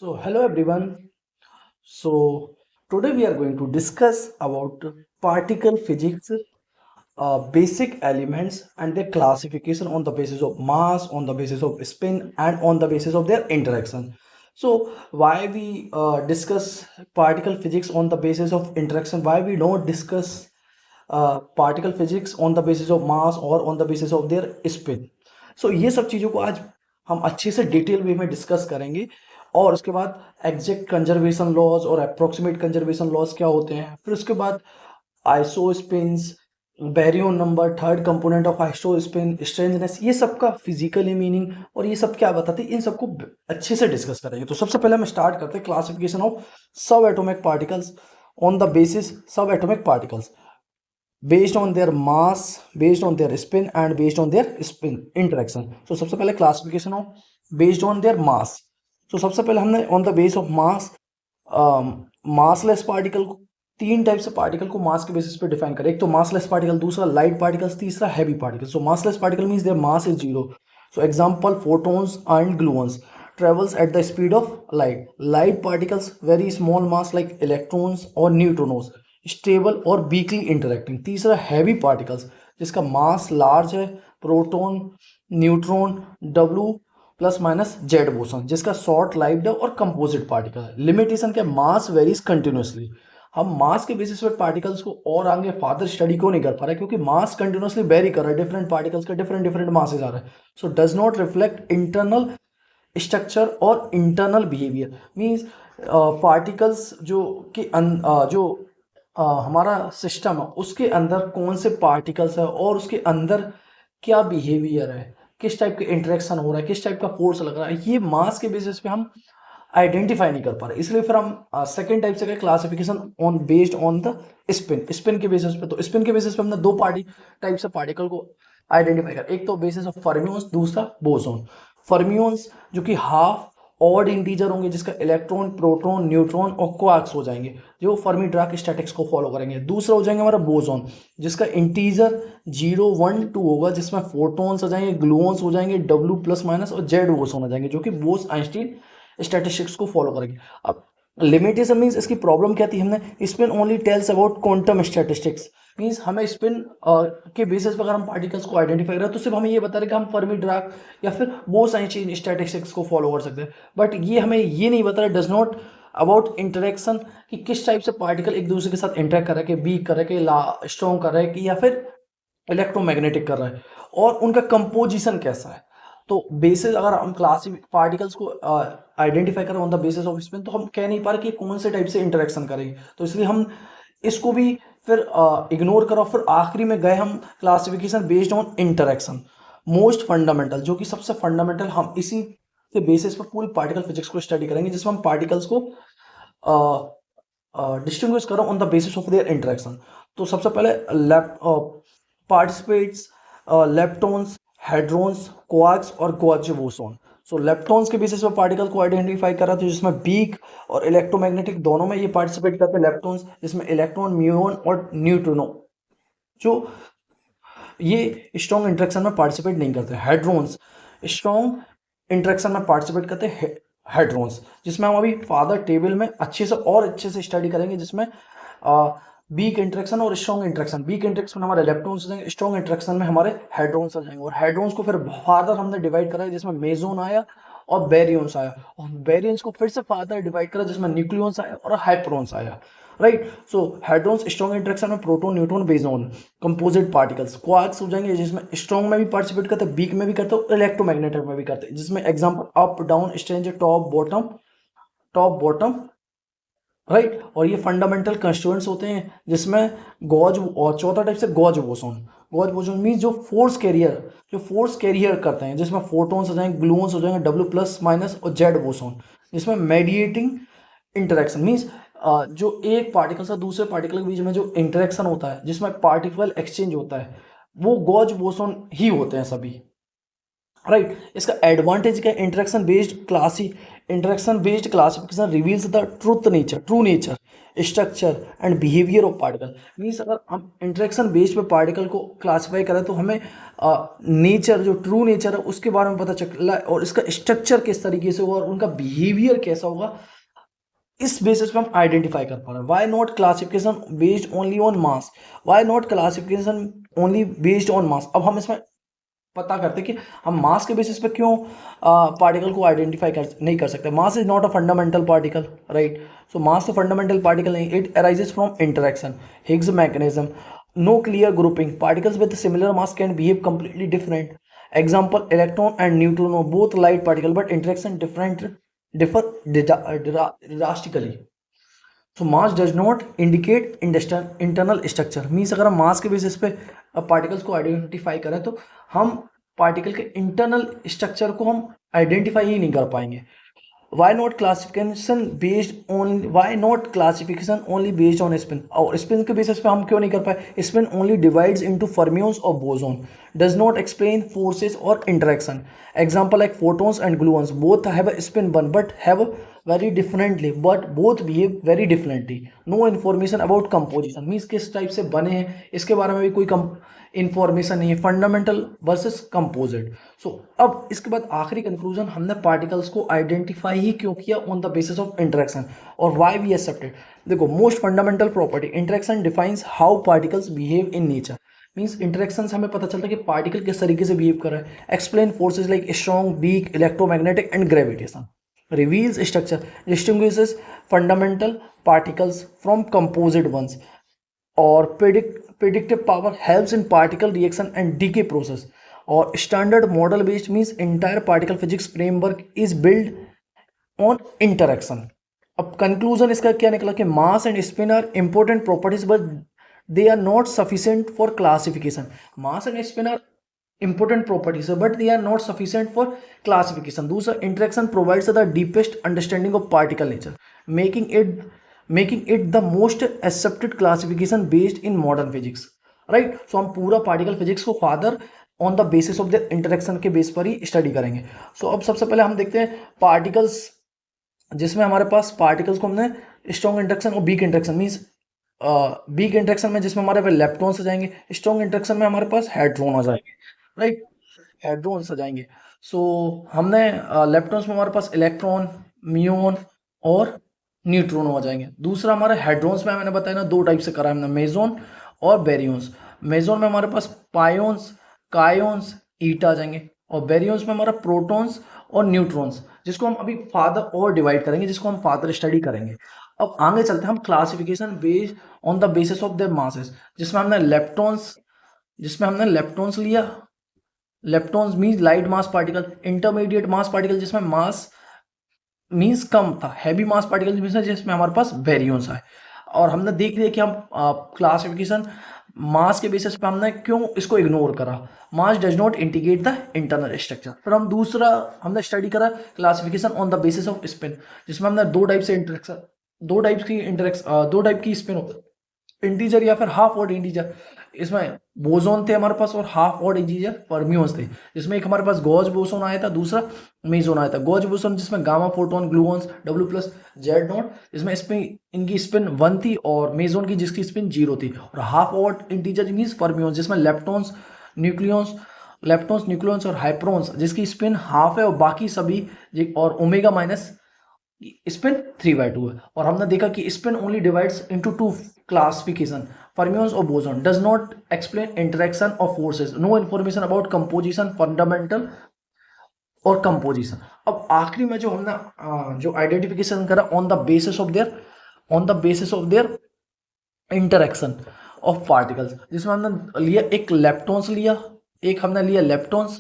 So hello everyone. So today we are going to discuss about particle physics, basic elements and their classification on the basis of mass, on the basis of spin, and on the basis of their interaction. So why we discuss particle physics on the basis of interaction? Why we don't discuss particle physics on the basis of mass or on the basis of their spin? So ये सब चीज़ों को आज हम अच्छे से detail वे में discuss करेंगे और उसके बाद एग्जैक्ट कंजर्वेशन लॉज और अप्रोक्सीमेट कंजर्वेशन लॉज क्या होते हैं, फिर उसके बाद isospins, baryon number, third component of isospin, strangeness, ये सब का फिजिकली मीनिंग और ये सब क्या बताते हैं, इन सबको अच्छे से डिस्कस करेंगे। तो सबसे पहले हम स्टार्ट करते हैं classification of subatomic particles on the basis subatomic particles based on their mass, based on their spin and based on their spin interaction. So सबसे पहले classification of based on their mass. So सबसे पहले हमने on the base of mass, massless particle को, तीन type से particle को मास के बेसिस पे डिफाइन करें। एक तो मासलेस पार्टिकल, दूसरा लाइट पार्टिकल्स, तीसरा heavy particle. So massless particle means their mass is zero. So example photons and gluons travels at the speed of light. Light particles very small mass like electrons और neutrons, stable और weekly interacting. तीसरा heavy particles जिसका मास large है, proton, neutron, W plus minus Z boson, जिसका short lived है और composite particle है। Limitation क्या, मास वेरीज कंटिन्यूसली। हम मास के बेसिस पे पार्टिकल्स को और आगे फादर स्टडी क्यों नहीं कर पा रहे, क्योंकि मास कंटिन्यूसली वेरी कर रहा है, डिफरेंट पार्टिकल्स का डिफरेंट डिफरेंट मासेज आ रहा है। So does not reflect internal structure और इंटरनल बिहेवियर। मीन्स पार्टिकल्स जो कि जो हमारा सिस्टम है उसके अंदर कौन से पार्टिकल्स है और उसके अंदर क्या बिहेवियर है, किस टाइप के इंटरेक्शन हो रहा है, किस टाइप का फोर्स लग रहा है, ये मास के बेसिस पे हम आइडेंटिफाई नहीं कर पा रहे। इसलिए फिर हम सेकेंड टाइप से classification on based on the spin. Spin के बेसिस पे, तो स्पिन के बेसिस पे हमने दो टाइप से पार्टिकल को आइडेंटिफाई कर, एक तो बेसिस ऑफ फर्मियंस, दूसरा बोसॉन। फर्मियंस जो कि हाफ ऑड इंटीजर होंगे, जिसका इलेक्ट्रॉन, प्रोटॉन, न्यूट्रॉन और क्वार्क्स हो जाएंगे, जो फर्मी डार्क स्टैटिक्स को फॉलो करेंगे। दूसरा हो जाएंगे हमारा बोसॉन, जिसका इंटीजर 0 1 2 होगा, जिसमें फोटॉन्स हो जाएंगे, ग्लूऑन्स हो जाएंगे, डब्ल्यू प्लस माइनस और जेड बोसॉन हो जाएंगे, जो कि बोस आइंस्टीन स्टैटिस्टिक्स को फॉलो करेंगे। अब लिमिटेशन मीन्स इसकी प्रॉब्लम क्या थी, हमने spin only tells about quantum statistics. Means हमें स्पिन के बेसिस पर अगर हम पार्टिकल्स को आइडेंटिफाई करें तो सिर्फ हमें ये बता रहे कि हम फर्मी ड्राक या फिर बोस आइंस्टीन स्टैटिस्टिक्स को फॉलो कर सकते हैं, बट ये हमें ये नहीं बता रहा, डज नॉट अबाउट इंटरेक्शन, कि किस टाइप से पार्टिकल एक दूसरे के साथ इंटरेक्ट कर रहा है, कि वीक कर रहा है, कि स्ट्रॉन्ग कर रहा है, कि या फिर इलेक्ट्रोमैग्नेटिक कर रहा है, और उनका कंपोजिशन कैसा है। तो बेसिस अगर हम क्लासिक पार्टिकल्स को आइडेंटिफाई करें on the basis of spin, तो हम कह नहीं पा रहे कि कौन से टाइप से इंटरेक्शन करेंगे, तो इसलिए हम इसको भी फिर इग्नोर करो। फिर आखिरी में गए हम classification based on interaction, most fundamental, जो कि सबसे फंडामेंटल, हम इसी के बेसिस पर पूरी पार्टिकल फिजिक्स को स्टडी करेंगे, जिसमें हम पार्टिकल्स को डिस्टिंग्विश करो on the basis of their interaction. तो सबसे पहले पार्टिसिपेट्स, लेप्टॉन्स, हेड्रॉन्स, क्वार्क्स और क्वार्क बोसॉन। सो लेप्टॉन्स के बेसिस पे पार्टिकल को आइडेंटिफाई करा, तो जिसमें वीक और इलेक्ट्रोमैग्नेटिक दोनों में ये पार्टिसिपेट करते हैं लेप्टॉन्स, जिसमें इलेक्ट्रॉन, म्यूऑन और न्यूट्रिनो जो ये स्ट्रॉन्ग इंटरेक्शन में पार्टिसिपेट नहीं करते। हेड्रॉन्स स्ट्रॉन्ग इंटरेक्शन में पार्टिसिपेट करते हैं, हेड्रॉन्स, जिसमें हम अभी फादर टेबल में अच्छे से स्टडी करेंगे, जिसमें वीक इंटरेक्शन और स्ट्रॉन्ग इंटरेक्शन। वीक इंटरेक्शन में हमारे इलेक्ट्रॉन्स हो जाएंगे, स्ट्रॉन्ग इंटरेक्शन में हमारे हेड्रॉन्स आ जाएंगे, और हेड्रॉन्स को फिर फादर हमने डिवाइड करा है, जिसमें मेजोन आया और बैरियंस आया, और बैरियंस को फिर से फादर डिवाइड करा, जिसमें न्यूक्लियॉन्स आया और हाइप्रॉन्स आया, राइट। सो हेड्रॉन्स स्ट्रॉन्ग इंटरेक्शन में proton, neutron, Bejon, composite particles. Quarks हो जाएंगे, जिसमें स्ट्रॉन्ग में भी पार्टिसिपेट करते हैं, वीक में भी करते हैं और इलेक्ट्रोमैग्नेटिक में भी करते हैं, जिसमें example up down, strange, top bottom, right. और ये फंडामेंटल कंस्टिट्यूएंट्स होते हैं, जिसमें गॉज, और चौथा टाइप से gauge boson. Gauge boson means जो फोर्स कैरियर करते हैं, जिसमें फोटॉन्स हो जाएंगे, ग्लूऑन्स हो जाएंगे, डब्ल्यू प्लस माइनस और जेड बोसॉन, जिसमें मेडिएटिंग इंटरेक्शन मीन्स जो एक पार्टिकल से दूसरे पार्टिकल के बीच में जो इंटरेक्शन होता है, जिसमें पार्टिकल एक्सचेंज होता है, वो गॉज बोसॉन ही होते हैं सभी, राइट। इसका एडवांटेज क्या है, interaction based interaction based classification reveals the true nature, structure and behavior of particle. Means अगर हम इंटरेक्शन बेस्ड पे पार्टिकल को क्लासीफाई करें तो हमें नेचर जो ट्रू नेचर है उसके बारे में पता चला और इसका स्ट्रक्चर किस तरीके से होगा और उनका बिहेवियर कैसा होगा, इस बेसिस पे हम आइडेंटिफाई कर पा रहे हैं. Why not classification based only on mass, why not classification only based on mass. अब हम इसमें पता करते कि हम मास के बेसिस पे क्यों पार्टिकल को आइडेंटिफाई नहीं कर सकते. Mass is not a fundamental particle, right. So mass तो फंडामेंटल पार्टिकल नहीं, it arises from interaction, Higgs mechanism, no clear grouping. Particles with similar mass can behave completely different. Example electron and neutron, both light particle but interaction differ drastically. So mass does not indicate internal structure. Means अगर हम मास के basis पे particles को identify करें तो हम particle के internal structure को हम आइडेंटिफाई ही नहीं कर पाएंगे. why not classification only based on spin. और spin के बेसिस पे हम क्यों नहीं कर पाए. spin only divides into fermions or boson, does not explain forces or interaction. Example like photons and gluons, both have a spin 1 but have very differently, but both behave very differently. No information about composition. Means किस type से बने हैं इसके बारे में भी कोई information नहीं है. Fundamental versus composite. सो अब इसके बाद आखिरी कंक्लूजन, हमने पार्टिकल्स को आइडेंटिफाई ही क्यों किया on the basis of interaction और व्हाई वी एक्सेप्टेड. देखो, most fundamental property interaction defines how particles behave in nature. Means interaction से हमें पता चलता है कि पार्टिकल किस तरीके से बिहेव कर रहा है. Explain forces like strong, weak, electromagnetic and gravitation. reveals structure, distinguishes fundamental particles from composite ones, or predictive power, helps in particle reaction and decay process. Or standard model based means entire particle physics framework is built on interaction. अब conclusion इसका क्या निकला कि mass and spin are important properties but they are not sufficient for classification. Mass and spin are important properties but they are not sufficient for classification. दूसरा, interaction provides the deepest understanding of particle nature, making it the most accepted classification based in modern physics, right. So हम पूरा particle physics को father on the basis of the interaction के base पर ही study करेंगे. सो अब सबसे पहले हम देखते हैं पार्टिकल्स, जिसमें हमारे पास पार्टिकल्स को हमने स्ट्रॉन्ग इंटरेक्शन और weak interaction. Means weak interaction में जिसमें हमारे पास इलेक्ट्रॉन्स आ जाएंगे, स्ट्रॉन्ग इंटरेक्शन में हमारे पास हेड्रॉन आ जाएंगे, राइट. हेड्रॉन्स आ जाएंगे. सो हमने लेप्टॉन्स में हमारे पास इलेक्ट्रॉन, म्यून और न्यूट्रॉन आ जाएंगे. दूसरा, हमारे हेड्रॉन्स में मैंने बताया ना दो टाइप से करा है हमने, मेजोन और बेरियंस. मेजोन में हमारे पास पायोन्स, कायोन्स, ईटा आ जाएंगे. और बेरियंस में हमारा प्रोटॉन्स और न्यूट्रॉन्स, जिसको हम अभी फादर और डिवाइड करेंगे, जिसको हम फादर स्टडी करेंगे. अब आगे चलते हैं हम classification based on the basis of there masses, जिसमें हमने लेप्टॉन्स लिया. लेप्टॉन्स मीन्स लाइट मास पार्टिकल. इंटरमीडिएट मास पार्टिकल जिसमें मास मीन्स कम था. हैवी मास पार्टिकल जिसमें हमारे पास बेरियंस है. और हमने देख लिया कि हम क्लासिफिकेशन मास के बेसिस पे हमने क्यों इसको इग्नोर करा. Mass does not indicate the internal structure. फिर हम दूसरा हमने स्टडी करा classification on the basis of spin, जिसमें हमने दो टाइप की स्पिन होता है, इंटीजर या फिर हाफ ऑड इंटीजर. इसमें बोसोन थे हमारे पास और हाफ ऑड इंटीजर फर्मियोन्स थे, जिसमें एक हमारे पास गॉज बोसोन आया था, दूसरा मेसोन आया था. गॉज बोसोन जिसमें गामा, फोटोन, ग्लूऑन्स, W+Z0, इसमें इनकी स्पिन 1 थी और मेसोन की जिसकी स्पिन 0 थी. और half odd integer means fermions, जिसमें लेप्टॉन्स, न्यूक्लियॉन्स और हाइप्रोन्स, जिसकी स्पिन हाफ है और बाकी सभी और ओमेगा माइनस स्पिन 3/2 है. और हमने देखा कि spin only divides into 2 classification, fermions और boson, does not explain interaction of forces, no information about composition, fundamental और कंपोजिशन. अब आखिरी में जो हमने जो आइडेंटिफिकेशन करा on the basis of their interaction of particles, जिसमें हमने लिया एक लेप्टॉन्स लिया, एक हमने लिया लेप्टॉन्स,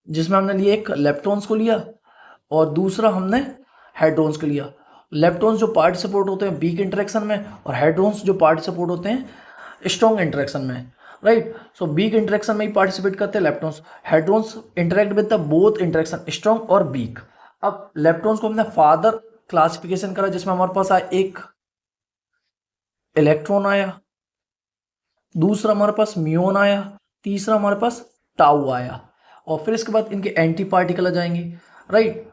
जिसमें हमने लिया एक लेप्टॉन्स को लिया और दूसरा हमने हेड्रॉन्स को लिया. लेप्टॉन्स जो पार्टिसिपेट होते हैं वीक इंटरेक्शन में और हेड्रॉन्स जो पार्टिसिपेट होते हैं स्ट्रॉन्ग इंटरेक्शन में, राइट. सो वीक इंटरेक्शन में ही पार्टिसिपेट करते हैं leptons. Hadrons interact with the both interaction strong और वीक. अब लेप्टॉन्स को हमने फादर क्लासिफिकेशन करा, जिसमें हमारे पास आया एक इलेक्ट्रॉन आया, दूसरा हमारे पास म्यून आया, तीसरा हमारे पास टाउ आया. और फिर इसके बाद इनके एंटी पार्टिकल आ जाएंगे. राइट।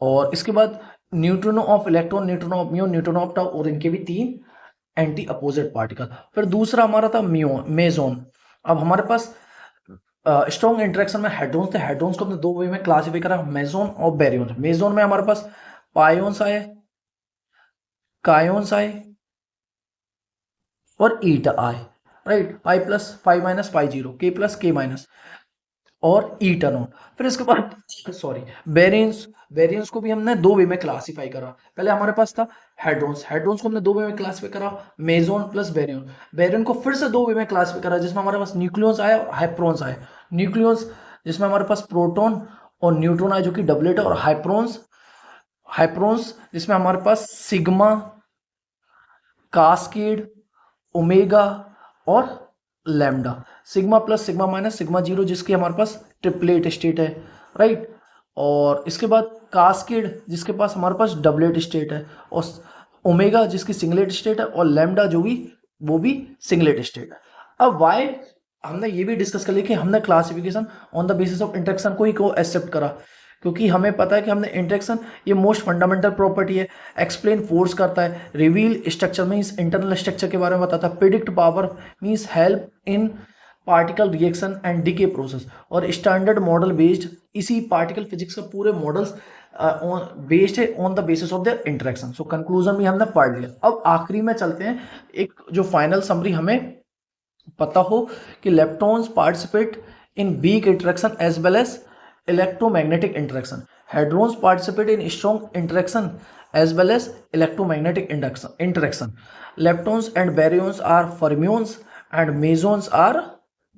और इसके बाद neutron of electron, neutron of muon, neutron of tau, और इनके भी तीन एंटी अपोजिट पार्टिकल। फिर दूसरा हमारा था मेजोन। अब हमारे पास स्ट्रॉन्ग इंटरेक्शन में हेड्रोन्स थे। हेड्रोन्स को हमने दो वे में क्लासिफाई करा, मेजोन और बैरियन। मेजोन में हमारे पास पायोन्स आए, कायोन्स आए और ईटा आए, राइट। पाई plus pi minus pi zero, के प्लस के माइनस और ईटा नॉट। फिर इसके बाद सॉरी वेरिएंस, वेरिएंस को भी हमने दो वे में क्लासिफाई करा। पहले हमारे पास था हेड्रोन्स, हेड्रोन्स को हमने दो वे में क्लासिफाई करा, मेजोन प्लस बैरियन। बैरियन को फिर से दो वे में क्लासिफाई करा, जिसमें हमारे पास न्यूक्लियस आए और हाइप्रोन्स आए। न्यूक्लियस जिसमें हमारे पास प्रोटॉन और न्यूट्रॉन आए जो कि डबलेट है, और हाइप्रोन्स, हाइप्रोन्स जिसमें हमारे पास सिग्मा, कास्केड, ओमेगा और lambda. Sigma plus sigma minus sigma zero जिसकी हमारे पास ट्रिपलेट स्टेट है, राइट। और इसके बाद कास्केड जिसके पास हमारे पास डबलेट स्टेट है, और ओमेगा जिसकी सिंगलेट स्टेट है, और लैम्डा जो भी वो भी सिंगलेट स्टेट है। अब वाई हमने ये भी डिस्कस कर लिया कि हमने classification on the basis of interaction को ही को एक्सेप्ट करा, क्योंकि हमें पता है कि हमने इंटरेक्शन ये मोस्ट फंडामेंटल प्रॉपर्टी है, एक्सप्लेन फोर्स करता है, reveal structure means internal structure के बारे में बताता है, predict power means help in particle reaction and decay process, और स्टैंडर्ड मॉडल बेस्ड, इसी पार्टिकल फिजिक्स का पूरे मॉडल्स बेस्ड है on the basis of their interaction. So conclusion भी हमने पढ़ लिया। अब आखिरी में चलते हैं, एक जो फाइनल समरी हमें पता हो कि leptons participate in weak interaction as well as electromagnetic interaction, hadrons participate in strong interaction as well as electromagnetic interaction, leptons and baryons are fermions and mesons are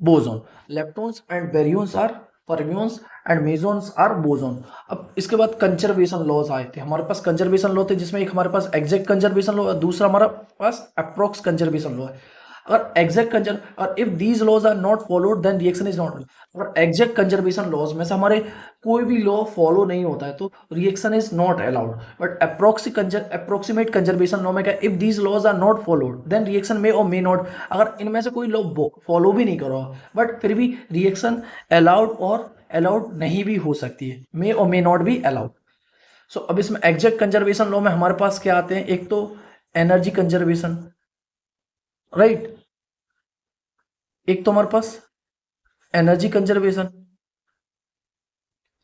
boson, leptons and baryons are fermions and mesons are boson. अब इसके बाद conservation laws आए थे। हमारे पास conservation law थे जिसमें एक हमारे पास एग्जैक्ट कंजर्वेशन लॉ है, दूसरा हमारा पास अप्रोक्स कंजर्वेशन लॉ है। अगर एग्जैक्ट कंजर और if these laws are not followed then reaction is not. अगर एग्जैक्ट कंजर्वेशन लॉज में से हमारे कोई भी लॉ फॉलो नहीं होता है तो reaction is not allowed. But approximate conservation law में क्या, if these laws are not followed then reaction may और मे नॉट। अगर इनमें से कोई लॉ फॉलो भी नहीं करो बट फिर भी रिएक्शन अलाउड और अलाउड नहीं भी हो सकती है, मे और मे नॉट बी अलाउड। सो अब इसमें एग्जैक्ट कंजर्वेशन लॉ में हमारे पास क्या आते हैं, एक तो एनर्जी कंजर्वेशन, राइट, एक तो हमारे पास एनर्जी कंजर्वेशन,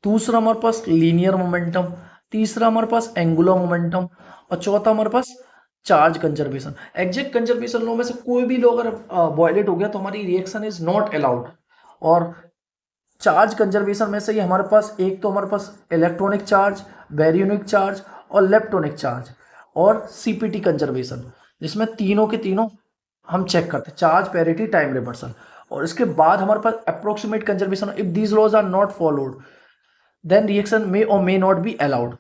दूसरा हमारे पास लीनियर मोमेंटम, तीसरा हमारे पास एंगुलर मोमेंटम, और चौथा हमारे पास charge conservation. Exact conservation law में से कोई भी लॉ अगर वायलेट हो गया तो हमारी रिएक्शन इज नॉट अलाउड। और चार्ज कंजर्वेशन में से ये हमारे पास एक तो हमारे पास इलेक्ट्रॉनिक चार्ज, बैरियोनिक चार्ज और लेप्टोनिक चार्ज, और सीपीटी कंजर्वेशन जिसमें तीनों के तीनों हम चेक करते हैं, चार्ज पैरिटी टाइम रिवर्सल। और इसके बाद हमारे पास approximate conservation, if these laws are not followed then reaction may और मे नॉट बी अलाउड,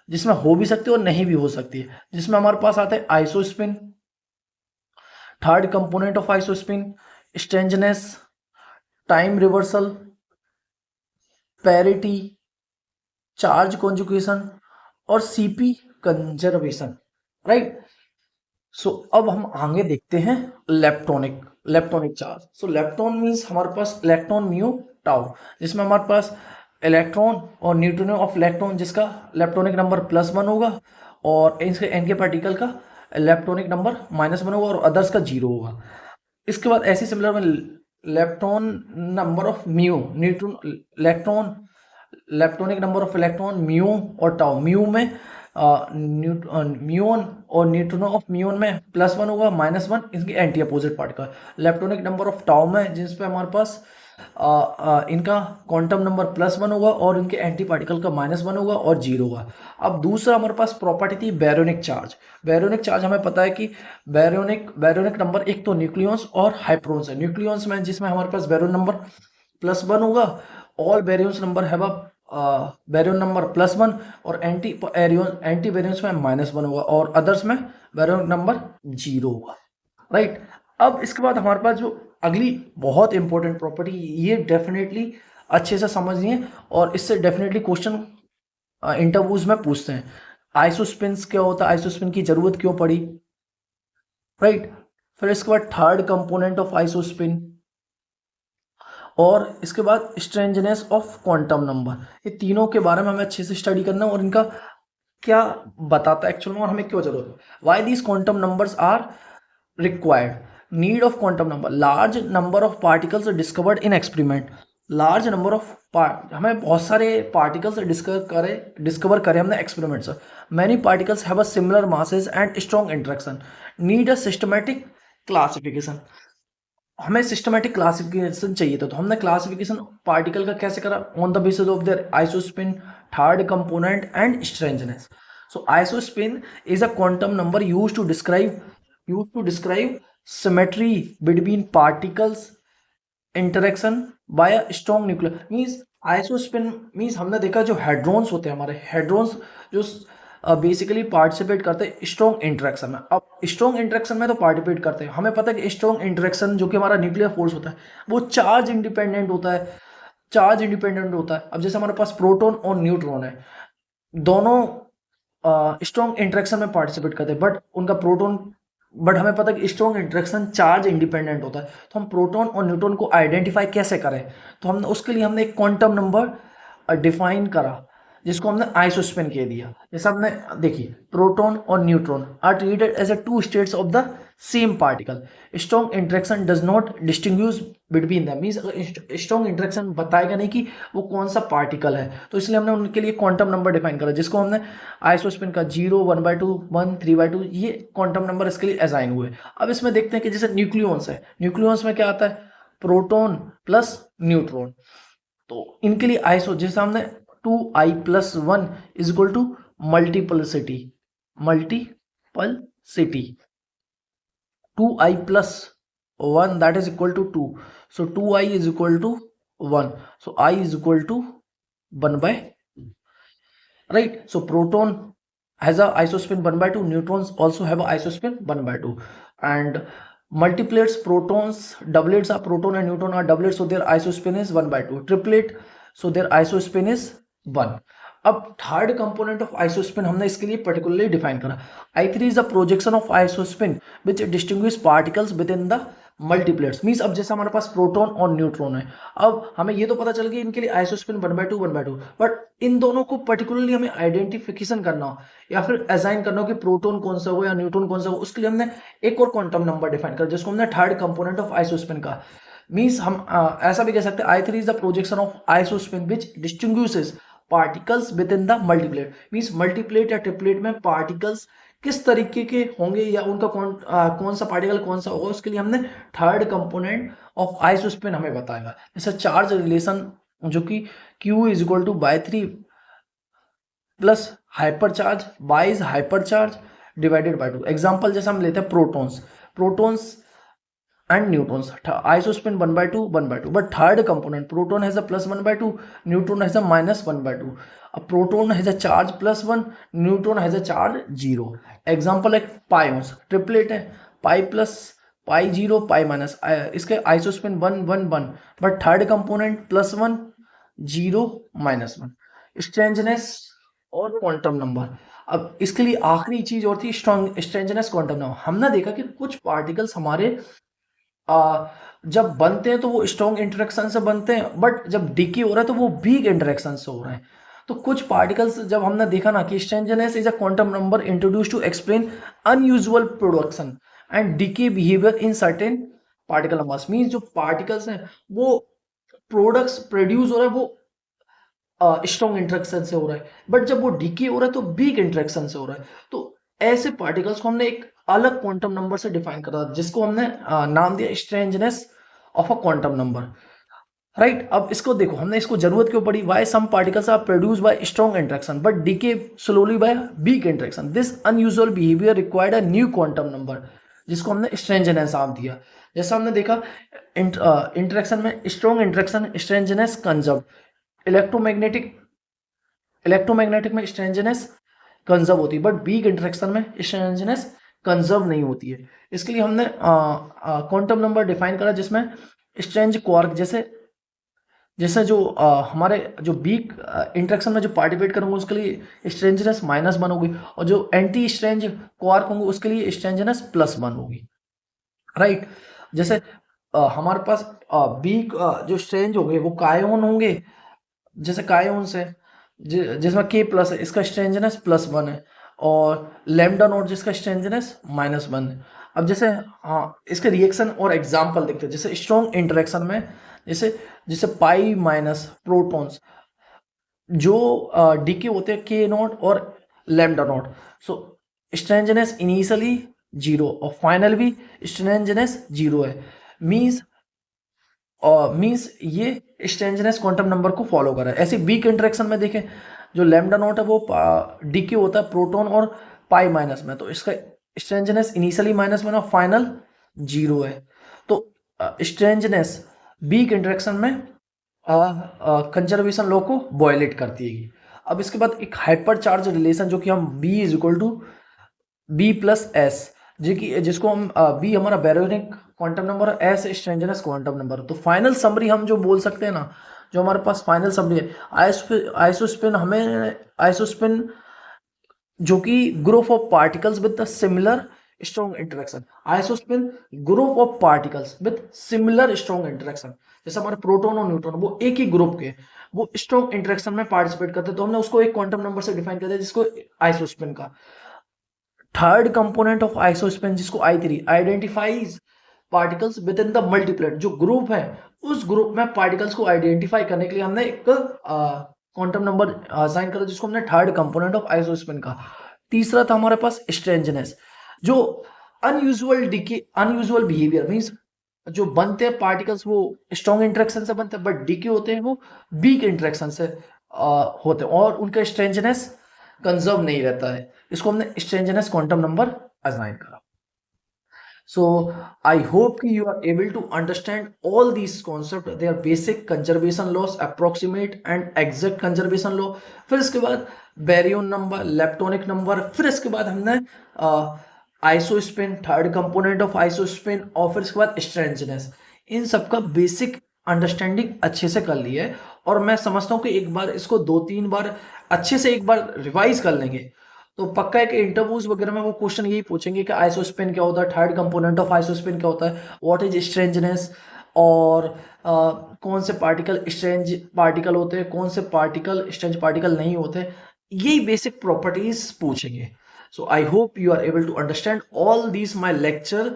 जिसमें हो भी सकती है और नहीं भी हो सकती है। जिसमें हमारे पास आता है isospin, third component of isospin, strangeness, time reversal, parity, charge conjugation और सीपी कंजर्वेशन, राइट। सो अब हम आगे देखते हैं लेप्टोनिक, लेप्टोनिक चार्ज। सो लेप्टोन मीन्स हमारे पास इलेक्ट्रॉन म्यू टाउ, जिसमें हमारे पास इलेक्ट्रॉन और न्यूट्रॉन ऑफ इलेक्ट्रॉन जिसका लेप्टोनिक नंबर +1 होगा, और इसके एन के पार्टिकल का लेप्टोनिक नंबर -1 होगा, और अदर्स का 0 होगा। इसके बाद ऐसी सिमिलर में lepton number of mu, neutron electron, leptonic number of electron mu और टाउ। म्यू में म्यून और न्यूट्रॉन ऑफ म्यून में +1 होगा, -1 इनके anti opposite particle. Leptonic number of tau में जिस पे हमारे पास इनका क्वांटम नंबर +1 होगा और इनके एंटी पार्टिकल का -1 होगा और 0 होगा। अब दूसरा हमारे पास प्रॉपर्टी थी बैरोनिक चार्ज। बैरोनिक चार्ज हमें पता है कि बैरोनिक नंबर एक तो न्यूक्लियॉन्स और हाइप्रोन्स है। न्यूक्लियॉन्स में जिसमें हमारे पास बैरोन नंबर +1 होगा, ऑल बैरियंस नंबर है बैरियन नंबर +1, और एंटी बैरियंस में -1 होगा, और अदर्स में बैरियन नंबर 0 होगा, राइट। अब इसके बाद हमारे पास जो अगली बहुत इंपॉर्टेंट प्रॉपर्टी, ये डेफिनेटली अच्छे से समझिए और इससे डेफिनेटली क्वेश्चन इंटरव्यूज में पूछते हैं। आइसोस्पिन्स क्या होता है, आइसोस्पिन की जरूरत क्यों पड़ी, राइट। फिर इसके बाद थर्ड कंपोनेंट ऑफ आइसोस्पिन, और इसके बाद स्ट्रेंजनेस ऑफ क्वांटम नंबर, ये तीनों के बारे में हमें अच्छे से स्टडी करना है और इनका क्या बताता है एक्चुअल में और हमें क्यों जरूरत है। Why these quantum numbers are required, need of quantum number, large number of particles discovered in experiment, large number of हमें बहुत सारे पार्टिकल्स डिस्कवर करे हमने एक्सपेरिमेंट से, many particles have a similar masses and strong interaction, need a systematic classification, हमें systematic classification चाहिए था। तो हमने क्लासिफिकेशन पार्टिकल का कैसे करा, on the basis of their isospin, third component and strangeness. So isospin is a quantum number used to describe symmetry between particles interaction by a strong nuclear, means isospin means हमने देखा जो hadrons होते हैं, हमारे hadrons जो basically participate करते हैं strong interaction में। अब स्ट्रॉन्ग इंटरेक्शन में तो पार्टिसिपेट करते हैं, हमें पता है कि स्ट्रॉन्ग इंटरेक्शन जो कि हमारा न्यूक्लियर फोर्स होता है वो चार्ज इंडिपेंडेंट होता है, चार्ज इंडिपेंडेंट होता है। अब जैसे हमारे पास प्रोटॉन और न्यूट्रॉन है, दोनों स्ट्रॉन्ग इंटरेक्शन में पार्टिसिपेट करते हैं, बट हमें पता है कि स्ट्रॉन्ग इंटरेक्शन चार्ज इंडिपेंडेंट होता है। तो हम प्रोटॉन और न्यूट्रॉन को आइडेंटिफाई कैसे करें, तो हमने उसके लिए हमने एक क्वांटम नंबर डिफाइन करा जिसको हमने आइसोस्पिन कह दिया। जैसे हमने देखिए प्रोटॉन और neutron are treated as a two states of the same particle, strong interaction does not distinguish between them, means strong interaction बताएगा नहीं कि वो कौन सा पार्टिकल है, तो इसलिए हमने उनके लिए क्वांटम नंबर डिफाइन करा जिसको हमने आइसोस्पिन का 0, 1/2, 1, 3/2 ये क्वांटम नंबर इसके लिए असाइन हुए। अब इसमें देखते हैं कि जैसे न्यूक्लियॉन्स है, न्यूक्लियॉन्स में क्या आता है, प्रोटॉन प्लस न्यूट्रॉन, तो इनके लिए आइसो जैसे हमने 2i+1 is equal to multiplicity, multiplicity 2i+1 that is equal to 2, so 2i is equal to 1, so I is equal to 1/2, right? So proton has a isospin 1/2, neutrons also have a isospin 1/2, and multiplets protons, doublets are proton and neutron are doublets, so their isospin is 1/2, triplet so their isospin is 1। अब third component of isospin हमने इसके लिए particularly define करा, I3 is the projection of isospin which distinguish particles within the multiplets, means अब जैसे हमारे पास proton और neutron है, अब हमें ये तो पता चल गया इनके लिए आइसोस्पिन 1/2 1/2, बट इन दोनों को पर्टिकुलरली हमें आइडेंटिफिकेशन करना हो या फिर असाइन करना हो कि प्रोटॉन कौन सा हो या न्यूट्रॉन कौन सा हो, उसके लिए हमने एक और क्वांटम नंबर डिफाइन कर जिसको हमने थर्ड कंपोनेंट ऑफ आइसोस्पिन का, मींस हम ऐसा भी कह सकते हैं I3 is the projection of isospin which distinguishes particles within the multiplet, means multiplet या ट्रिपलेट में पार्टिकल्स किस तरीके के होंगे या उनका कौन सा पार्टिकल कौन सा होगा, उसके लिए हमने थर्ड कंपोनेंट ऑफ आइसोस्पिन हमें बताएगा। जैसे चार्ज रिलेशन जो कि Q is equal to by 3 plus hyper charge by is hyper charge divided by 2। Example जैसे हम लेते हैं protons and neutrons, isospin 1/2 1/2, but third component proton has a +1/2, neutron has a -1/2, a proton has a charge +1, neutron has a charge 0। Example है pions, triplet है, pi plus pi 0 pi minus, इसके isospin 1 1 1, but third component +1 0 -1। Strangeness और quantum number, अब इसके लिए आखिरी चीज और थी स्ट्रेंजनेस क्वांटम नंबर। हमने देखा कि कुछ पार्टिकल्स हमारे जब बनते हैं तो वो स्ट्रॉन्ग इंटरेक्शन से बनते हैं, बट जब डिके हो रहा है तो वो वीक इंटरेक्शन से हो रहे हैं। तो कुछ पार्टिकल्स जब हमने देखा ना कि strangeness is a quantum number introduce to explain unusual production and decay behaviour in certain particle numbers, means जो पार्टिकल्स हैं वो प्रोडक्ट्स प्रोड्यूस हो रहा है वो स्ट्रॉन्ग इंटरेक्शन से हो रहा है, बट जब वो डिके हो रहा है तो वीक इंटरेक्शन से हो रहा है। तो ऐसे पार्टिकल्स को हमने एक अलग क्वांटम नंबर से डिफाइन करा जिसको हमने नाम दिया strangeness of a quantum number, right? अब इसको देखो हमने इसको जरूरत क्यों पड़ी, why some particles are produce by strong interaction but decay slowly by weak interaction, this unusual behaviour required a new quantum number जिसको हमने स्ट्रेंजनेस नाम दिया। जैसा हमने देखा इंटरेक्शन में strong interaction strangeness conserve, electromagnetic में स्ट्रेंजनेस कंजर्व होती है, बट वीक इंटरेक्शन में स्ट्रेंजनेस कंजर्व नहीं होती है। इसके लिए हमने क्वांटम नंबर डिफाइन करा जिसमें स्ट्रेंज क्वार्क जैसे जैसे जो हमारे जो वीक इंटरेक्शन में जो पार्टिसिपेट करेंगे उसके लिए स्ट्रेंजनेस -1 होगी, और जो एंटी स्ट्रेंज क्वार्क होंगे उसके लिए स्ट्रेंजनेस +1 होगी, राइट? जैसे हमारे पास बी जो स्ट्रेंज होंगे वो कायोन होंगे, जैसे कायोन्स है जिसमें के प्लस है, इसका स्ट्रेंजनेस +1 है, और लैम्डा नोट जिसका स्ट्रेंजनेस -1 है। अब जैसे हाँ इसके रिएक्शन और एग्जाम्पल देखते हैं, जैसे स्ट्रॉन्ग इंटरेक्शन में जैसे जैसे पाई माइनस प्रोटॉन्स जो डीके होते हैं के नॉट और लैम्डा नॉट, सो स्ट्रेंजनेस इनिशियली 0 और फाइनल भी स्ट्रेंजनेस 0 है। मीन्स मीन्स ये स्ट्रेंजनेस क्वांटम नंबर को फॉलो कर रहा है। ऐसे वीक इंटरेक्शन में देखें, जो लैम्डा नॉट है वो डीके होता है प्रोटॉन और पाई माइनस में, तो इसका स्ट्रेंजनेस इनिशियली -1 और फाइनल 0 है। तो स्ट्रेंजनेस वीक इंटरेक्शन में कंजर्वेशन लॉ को वायलेट करती है। अब इसके बाद एक हाइपर चार्ज रिलेशन जो कि हम B is equal to B+S, जिसको हम B हमारा बैरोनिक क्वांटम नंबर है, S स्ट्रेंजनेस क्वांटम नंबर। तो फाइनल समरी हम जो बोल सकते हैं ना, जो हमारे पास फाइनल समरी है, आइसोस्पिन जो कि group of particles with the similar strong interaction, isospin group of particles with similar strong interaction. जैसे हमारे प्रोटॉन और न्यूट्रॉन वो एक ही ग्रुप के, वो स्ट्रॉन्ग इंटरेक्शन में पार्टिसिपेट करते हैं, तो हमने उसको एक क्वांटम नंबर से डिफाइन कर दिया जिसको आइसोस्पिन का। थर्ड कंपोनेंट ऑफ आइसोस्पिन जिसको I3 identifies particles within the multiplet, जो ग्रुप है उस ग्रुप में पार्टिकल्स को आइडेंटिफाई करने के लिए हमने एक क्वांटम नंबर साइन करा जिसको हमने थर्ड कंपोनेंट ऑफ आइसोस्पिन का। तीसरा था हमारे पास स्ट्रेंजनेस, जो unusual decay unusual behaviour means जो बनते हैं पार्टिकल्स वो स्ट्रॉन्ग इंटरेक्शन से बनते हैं, बट डीके होते हैं वो वीक इंटरेक्शन से होते हैं, और उनका स्ट्रेंजनेस कंजर्व नहीं रहता है। इसको हमने स्ट्रेंजनेस क्वांटम नंबर असाइन करा। So I hope you are able to understand all these concepts, their basic conservation laws, approximate and exact conservation law। फिर इसके बाद बैरियन नंबर, लेप्टोनिक नंबर, फिर इसके बाद हमने isospin, third component of isospin, और फिर इसके बाद स्ट्रेंजनेस, इन सब का बेसिक अंडरस्टैंडिंग अच्छे से कर ली है। और मैं समझता हूँ कि एक बार इसको 2-3 बार अच्छे से एक बार रिवाइज कर लेंगे तो पक्का है कि इंटरव्यूज वगैरह में वो क्वेश्चन यही पूछेंगे कि आइसोस्पिन क्या होता है, थर्ड कंपोनेंट ऑफ आइसोस्पिन क्या होता है, व्हाट इज स्ट्रेंजनेस, और कौन से पार्टिकल स्ट्रेंज पार्टिकल होते हैं, कौन से पार्टिकल स्ट्रेंज पार्टिकल नहीं होते, यही बेसिक प्रॉपर्टीज पूछेंगे। So I hope you are able to understand all this my lecture,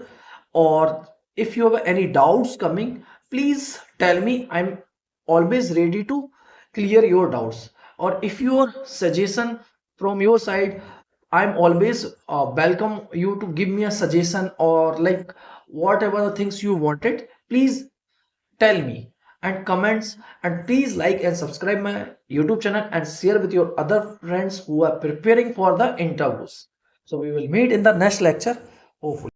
और if you have any doubts coming, please tell me. I'm always ready to clear your doubts, or if your suggestion from your side, I'm always welcome you to give me a suggestion, or like whatever the things you wanted, please tell me and comments, and please like and subscribe my YouTube channel and share with your other friends who are preparing for the interviews. So we will meet in the next lecture, hopefully.